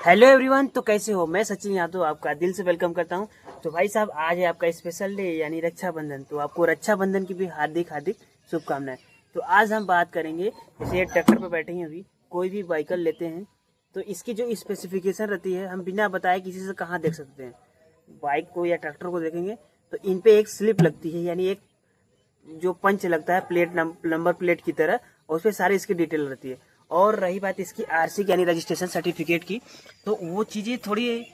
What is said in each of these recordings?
Hello everyone, तो कैसे हो। मैं सचिन यादव आपका दिल से वेलकम करता हूं। तो भाई साहब, आज है आपका स्पेशल डे यानी रक्षाबंधन। तो आपको रक्षाबंधन की भी हार्दिक हार्दिक शुभकामनाएं। तो आज हम बात करेंगे, जैसे ट्रैक्टर पर बैठे हैं, अभी कोई भी व्हीकल लेते हैं तो इसकी जो स्पेसिफिकेशन रहती है हम बिना बताए किसी से कहाँ देख सकते हैं। बाइक को या ट्रैक्टर को देखेंगे तो इन पे एक स्लिप लगती है, यानी एक जो पंच लगता है प्लेट नंबर प्लेट की तरह, और उसपे सारी इसकी डिटेल रहती है। और रही बात इसकी आरसी यानी रजिस्ट्रेशन सर्टिफिकेट की, तो वो चीज़ें थोड़ी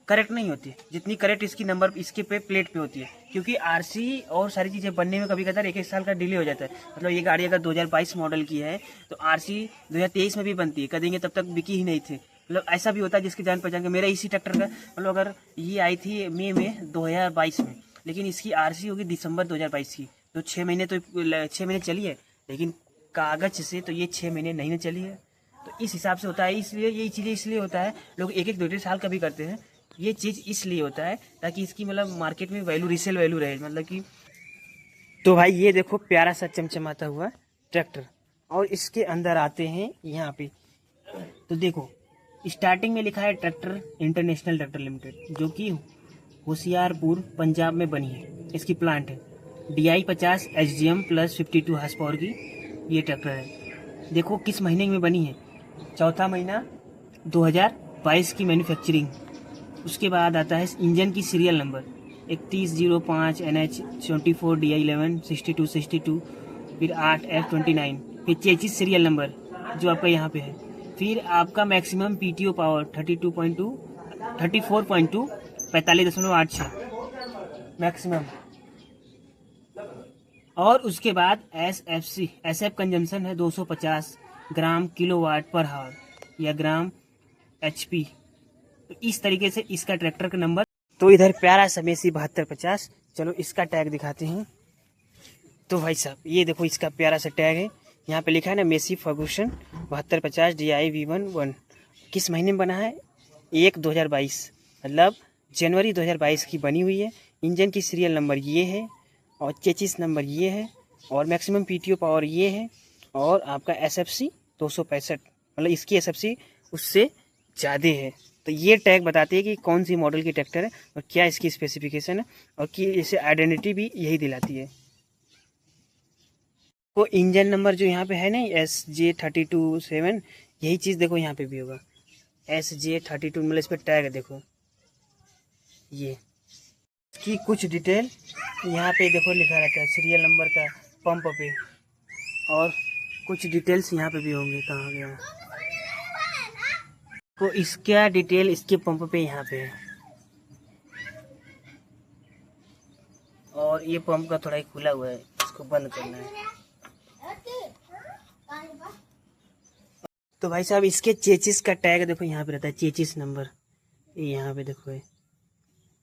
करेक्ट नहीं होती जितनी करेक्ट इसकी नंबर इसके पे प्लेट पे होती है, क्योंकि आरसी और सारी चीज़ें बनने में कभी कभार एक साल का डिले हो जाता है। मतलब ये गाड़ी अगर 2022 मॉडल की है तो आरसी 2023 में भी बनती है, कदेंगे तब तक बिकी ही नहीं थी। मतलब ऐसा भी होता है जिसकी जान पहचान के। मेरा इसी ट्रैक्टर का मतलब अगर ये आई थी मई में 2022 में, लेकिन इसकी आरसी होगी दिसंबर 2022 की। तो 6 महीने तो 6 महीने चली है, लेकिन कागज से तो ये 6 महीने नहीं चली है। तो इस हिसाब से होता है। इसलिए ये चीज़ें इसलिए होता है, लोग एक एक दो साल का भी करते हैं। ये चीज़ इसलिए होता है ताकि इसकी मतलब मार्केट में वैल्यू, रीसेल वैल्यू रहे, मतलब कि। तो भाई ये देखो प्यारा सा चमचमाता हुआ ट्रैक्टर, और इसके अंदर आते हैं यहाँ पे। तो देखो स्टार्टिंग में लिखा है ट्रैक्टर इंटरनेशनल ट्रैक्टर लिमिटेड, जो कि होशियारपुर पंजाब में बनी है। इसकी प्लांट है DI 50 HDM plus 52 horse power की ये ट्रैक्टर है। देखो किस महीने में बनी है, चौथा महीना 2022 की मैन्युफैक्चरिंग। उसके बाद आता है इंजन की सीरियल नंबर 3105 NH 24 DI 11 6262, फिर 8F29, फिर चेचिस सीरियल नंबर जो आपका यहाँ पे है। फिर आपका मैक्सिमम PTO पावर 32.2 34.2 45.86 मैक्सिमम। और उसके बाद SF कंजम्पशन है 250 ग्राम किलोवाट पर हावर या ग्राम HP। तो इस तरीके से इसका ट्रैक्टर का नंबर। तो इधर प्यारा सा मेसी 7250। चलो इसका टैग दिखाते हैं। तो भाई साहब ये देखो इसका प्यारा सा टैग है, यहाँ पे लिखा है ना मेसी फर्गूसन 7250 DI V11। किस महीने में बना है, 1/2022, मतलब जनवरी 2022 की बनी हुई है। इंजन की सीरियल नंबर ये है, और चेचिस नंबर ये है, और मैक्सिमम PTO पावर ये है, और आपका SFC 265, मतलब इसकी SFC उससे ज़्यादा है। तो ये टैग बताती है कि कौन सी मॉडल की ट्रैक्टर है और क्या इसकी स्पेसिफिकेशन है, और कि इसे आइडेंटिटी भी यही दिलाती है। तो इंजन नंबर जो यहाँ पे है ना SJ327, यही चीज़ देखो यहाँ पे भी होगा SJ32, मतलब इस पर टैग है। देखो ये की कुछ डिटेल यहाँ पे देखो लिखा रहता है सीरियल नंबर का पंप पे, और कुछ डिटेल्स यहाँ पे भी होंगे। कहाँ गया तो इसका डिटेल इसके पंप पे यहाँ पे है, और ये पंप का थोड़ा ही खुला हुआ है, इसको बंद करना है। तो भाई साहब इसके चेचिस का टैग देखो यहाँ पे रहता है, चेचिस नंबर यहाँ पे देखो है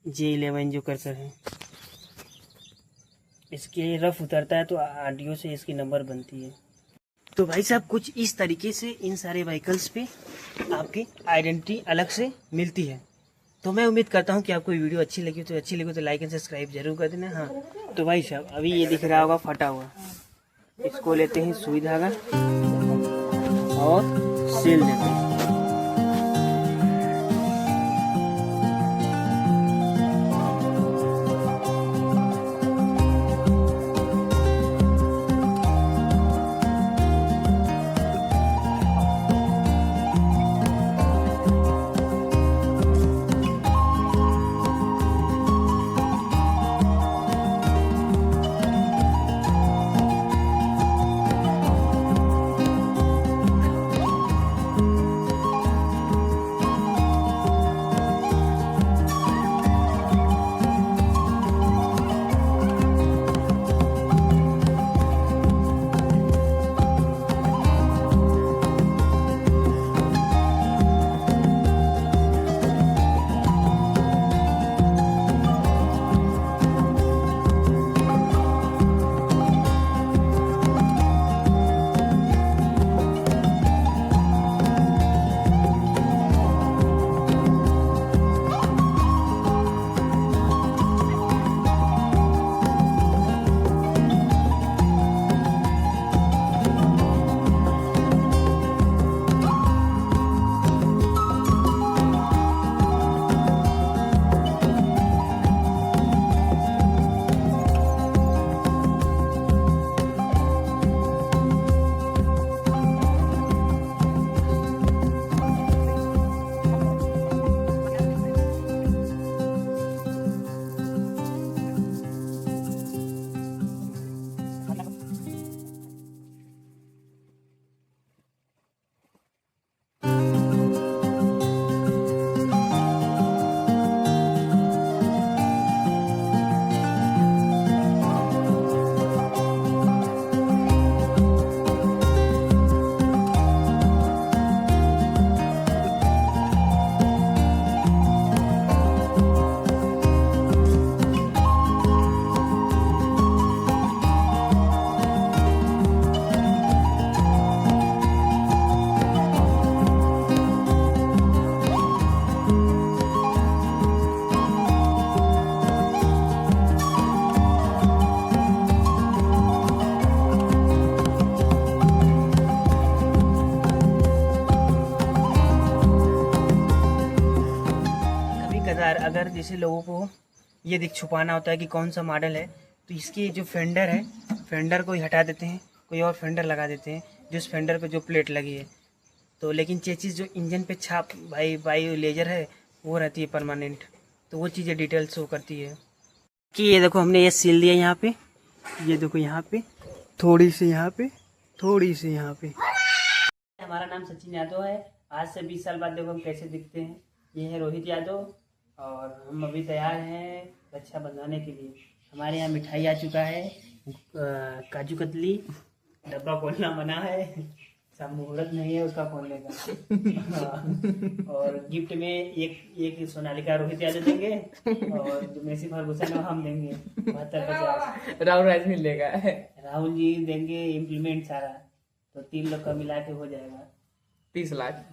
J11 जो कर है। इसके रफ उतरता है तो ऑडियो से इसकी नंबर बनती है। तो भाई साहब कुछ इस तरीके से इन सारे व्हीकल्स पे आपकी आइडेंटिटी अलग से मिलती है। तो मैं उम्मीद करता हूँ कि आपको वीडियो अच्छी लगी तो लाइक एंड सब्सक्राइब जरूर कर देना। हाँ तो भाई साहब अभी ये दिख रहा होगा फटा हुआ, इसको लेते हैं सुई धागा और सील देते हैं। यार अगर जैसे लोगों को ये दिख छुपाना होता है कि कौन सा मॉडल है, तो इसकी जो फेंडर है, फेंडर को ही हटा देते हैं, कोई और फेंडर लगा देते हैं जिस फेंडर पे जो प्लेट लगी है। तो लेकिन चेचिस जो इंजन पे छाप बाई लेजर है वो रहती है परमानेंट, तो वो चीज़ें डिटेल शो करती है। कि ये देखो हमने ये सील दिया यहाँ पे, ये देखो यहाँ पे थोड़ी सी, यहाँ पे थोड़ी सी, यहाँ पे। हमारा नाम सचिन यादव है। आज से 20 साल बाद देखो हम कैसे दिखते हैं। ये है रोहित यादव और हम अभी तैयार हैं रक्षा बंधाने के लिए। हमारे यहाँ मिठाई आ चुका है, काजू कतली, डब्बा खोलना मना है, सब मुहूर्त नहीं है उसका खोलने का। हाँ। और गिफ्ट में एक सोनालिका रोहित यादव देंगे और जो मेसी फर्गूसन है हम देंगे 72-50। राहुल राज मिलेगा, राहुल जी देंगे इम्प्लीमेंट सारा, तो 3 लोग का मिला के हो जाएगा 30 लाख।